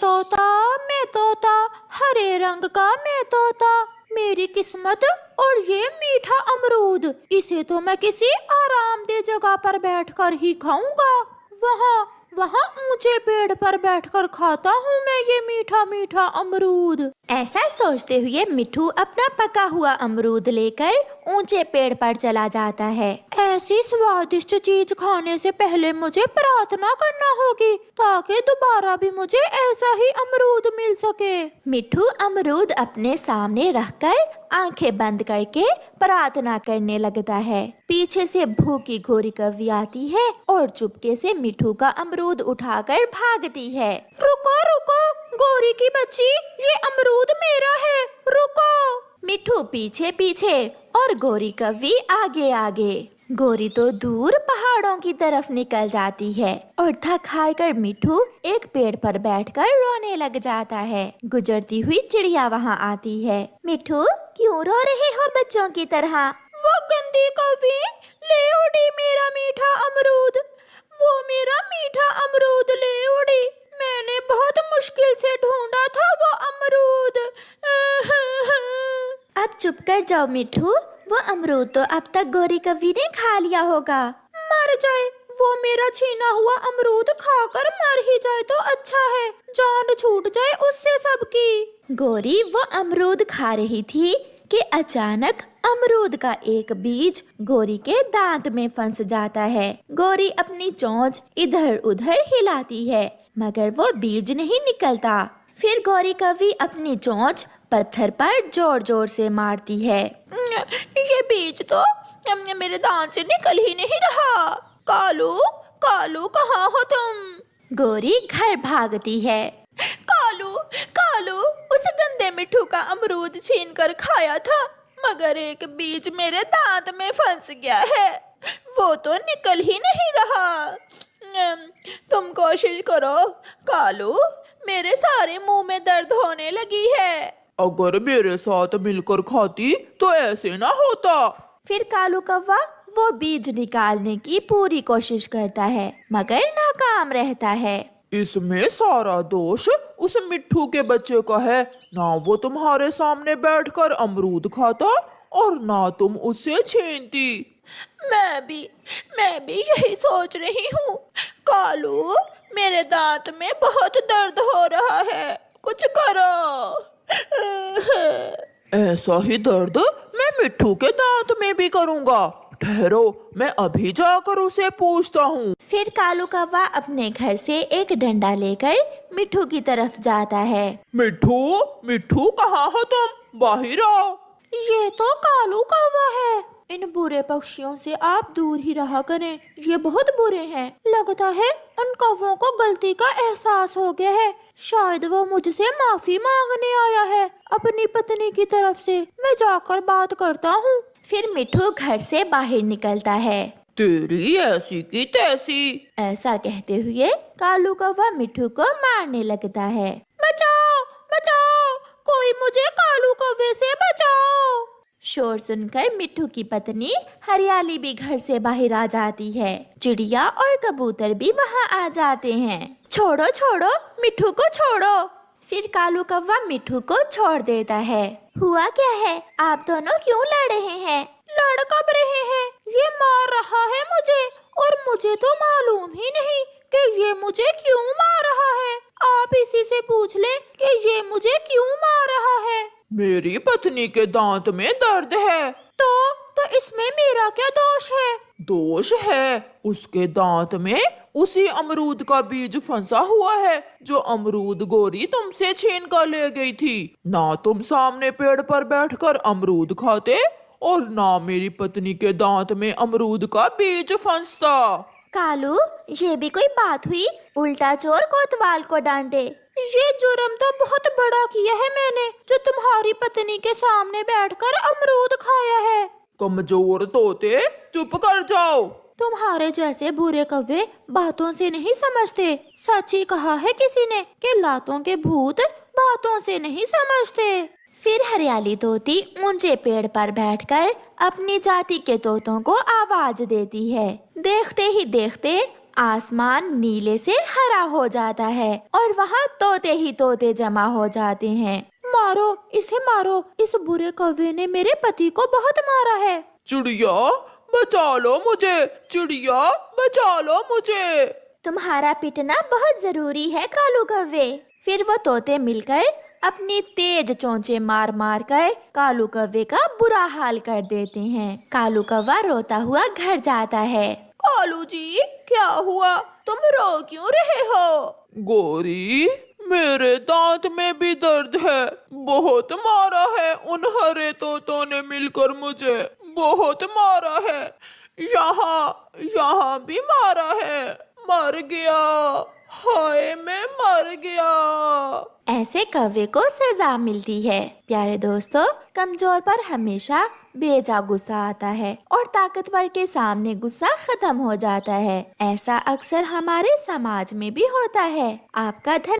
मैं तोता, हरे रंग का मैं तोता, मेरी किस्मत और ये मीठा अमरूद, इसे तो मैं किसी आरामदेह जगह पर बैठकर ही खाऊंगा। वहाँ वहाँ ऊंचे पेड़ पर बैठकर खाता हूँ मैं ये मीठा मीठा अमरूद। ऐसा सोचते हुए मिट्ठू अपना पका हुआ अमरूद लेकर ऊंचे पेड़ पर चला जाता है। ऐसी स्वादिष्ट चीज खाने से पहले मुझे प्रार्थना करना होगी ताकि दोबारा भी मुझे ऐसा ही अमरूद मिल सके। मिट्ठू अमरूद अपने सामने रखकर आंखें बंद करके प्रार्थना करने लगता है। पीछे से भूखी गोरी कव्वी आती है और चुपके से मिट्ठू का अमरूद उठाकर भागती है। रुको रुको गोरी की बच्ची, ये अमरूद मेरा है, रुको। मिट्ठू पीछे पीछे और गोरी कव्वी आगे आगे। गोरी तो दूर पहाड़ों की तरफ निकल जाती है और थक हार कर मिट्ठू एक पेड़ पर बैठकर रोने लग जाता है। गुजरती हुई चिड़िया वहाँ आती है। मिट्ठू क्यों रो रहे हो बच्चों की तरह? वो गंदी कव्वी ले उड़ी मेरा मीठा अमरूद, वो मेरा मीठा अमरूद ले उड़ी। मैंने बहुत मुश्किल से ढूंढा था वो अमरूद। अब चुप कर जाओ मिट्ठू, वो अमरूद तो अब तक गोरी कव्वी ने खा लिया होगा। मर जाए, वो मेरा छीना हुआ अमरूद खाकर मर ही जाए तो अच्छा है, जान छूट जाए उससे सबकी। गोरी वो अमरूद खा रही थी कि अचानक अमरूद का एक बीज गोरी के दांत में फंस जाता है। गोरी अपनी चोंच इधर उधर हिलाती है मगर वो बीज नहीं निकलता। फिर गोरी कव्वी अपनी चोंच पत्थर पर जोर जोर से मारती है। ये बीज तो मेरे दांत से निकल ही नहीं रहा। कालू कालू कहाँ हो तुम? गोरी घर भागती है। कालू कालू उस गंदे मिट्ठू का अमरूद छीन कर खाया था मगर एक बीज मेरे दांत में फंस गया है, वो तो निकल ही नहीं रहा। तुम कोशिश करो कालू, मेरे सारे मुंह में दर्द होने लगी है। अगर मेरे साथ मिलकर खाती तो ऐसे ना होता। फिर कालू कौवा वो बीज निकालने की पूरी कोशिश करता है मगर नाकाम रहता है। इसमें सारा दोष उस मिट्ठू के बच्चे का है, ना वो तुम्हारे सामने बैठकर अमरूद खाता और ना तुम उससे छीनती। मैं भी यही सोच रही हूँ। कालू मेरे दांत में बहुत दर्द हो रहा है, कुछ करो। ऐसा ही दर्द मैं मिट्ठू के दांत में भी करूँगा। ठहरो, मैं अभी जाकर उसे पूछता हूँ। फिर कालू कौवा अपने घर से एक डंडा लेकर मिट्ठू की तरफ जाता है। मिट्ठू मिट्ठू कहाँ हो तुम? बाहर आओ। ये तो कालू कौवा है, इन बुरे पक्षियों से आप दूर ही रहा करें, ये बहुत बुरे हैं। लगता है उन कौवों को गलती का एहसास हो गया है, शायद वो मुझसे माफी मांगने आया है अपनी पत्नी की तरफ से। मैं जाकर बात करता हूँ। फिर मिट्ठू घर से बाहर निकलता है। तेरी ऐसी की तैसी। ऐसा कहते हुए कालू कौवा मिट्ठू को मारने लगता है। बचाओ बचाओ, कोई मुझे कालू कौवे से बचाओ। शोर सुनकर मिट्ठू की पत्नी हरियाली भी घर से बाहर आ जाती है। चिड़िया और कबूतर भी वहाँ आ जाते हैं। छोड़ो छोड़ो, मिट्ठू को छोड़ो। फिर कालू कौवा मिट्ठू को छोड़ देता है। हुआ क्या है, आप दोनों क्यों लड़ रहे हैं? लड़ कब रहे हैं? ये मार रहा है मुझे और मुझे तो मालूम ही नहीं कि ये मुझे क्यों मार रहा है। आप इसी से पूछ ले कि ये मुझे क्यों मार रहा है। मेरी पत्नी के दांत में दर्द है। तो इसमें मेरा क्या दोष है? दोष है, उसके दांत में उसी अमरूद का बीज फंसा हुआ है जो अमरूद गोरी तुमसे छीन कर ले गई थी। ना तुम सामने पेड़ पर बैठकर अमरूद खाते और ना मेरी पत्नी के दांत में अमरूद का बीज फंसता। कालू, ये भी कोई बात हुई? उल्टा चोर कोतवाल को डांटे। ये जुर्म तो बहुत बड़ा किया है मैंने, जो तुम्हारी पत्नी के सामने बैठकर अमरूद खाया है। कमजोर तोते, चुप कर जाओ। तुम्हारे जैसे बुरे कौवे बातों से नहीं समझते। सच ही कहा है किसी ने कि लातों के भूत बातों से नहीं समझते। फिर हरियाली तोती ऊंचे पेड़ पर बैठकर अपनी जाति के तोतों को आवाज देती है। देखते ही देखते आसमान नीले से हरा हो जाता है और वहाँ तोते ही तोते जमा हो जाते हैं। मारो इसे मारो, इस बुरे कौवे ने मेरे पति को बहुत मारा है। चिड़िया बचा लो मुझे, चिड़िया बचा लो मुझे। तुम्हारा पिटना बहुत जरूरी है कालू कौवे। फिर वो तोते मिलकर अपनी तेज चोंचे मार मार कर कालू कौवे का बुरा हाल कर देते हैं। कालू कौवा रोता हुआ घर जाता है। कालू जी क्या हुआ, तुम रो क्यों रहे हो? गोरी मेरे दांत में भी दर्द है, बहुत मारा है उन हरे तोतों ने मिलकर मुझे, बहुत मारा है। यहाँ यहाँ भी मारा है, मर गया, हाय मैं मर गया। ऐसे कौवे को सजा मिलती है। प्यारे दोस्तों, कमजोर पर हमेशा बेजा गुस्सा आता है और ताकतवर के सामने गुस्सा खत्म हो जाता है। ऐसा अक्सर हमारे समाज में भी होता है। आपका धन्यवाद।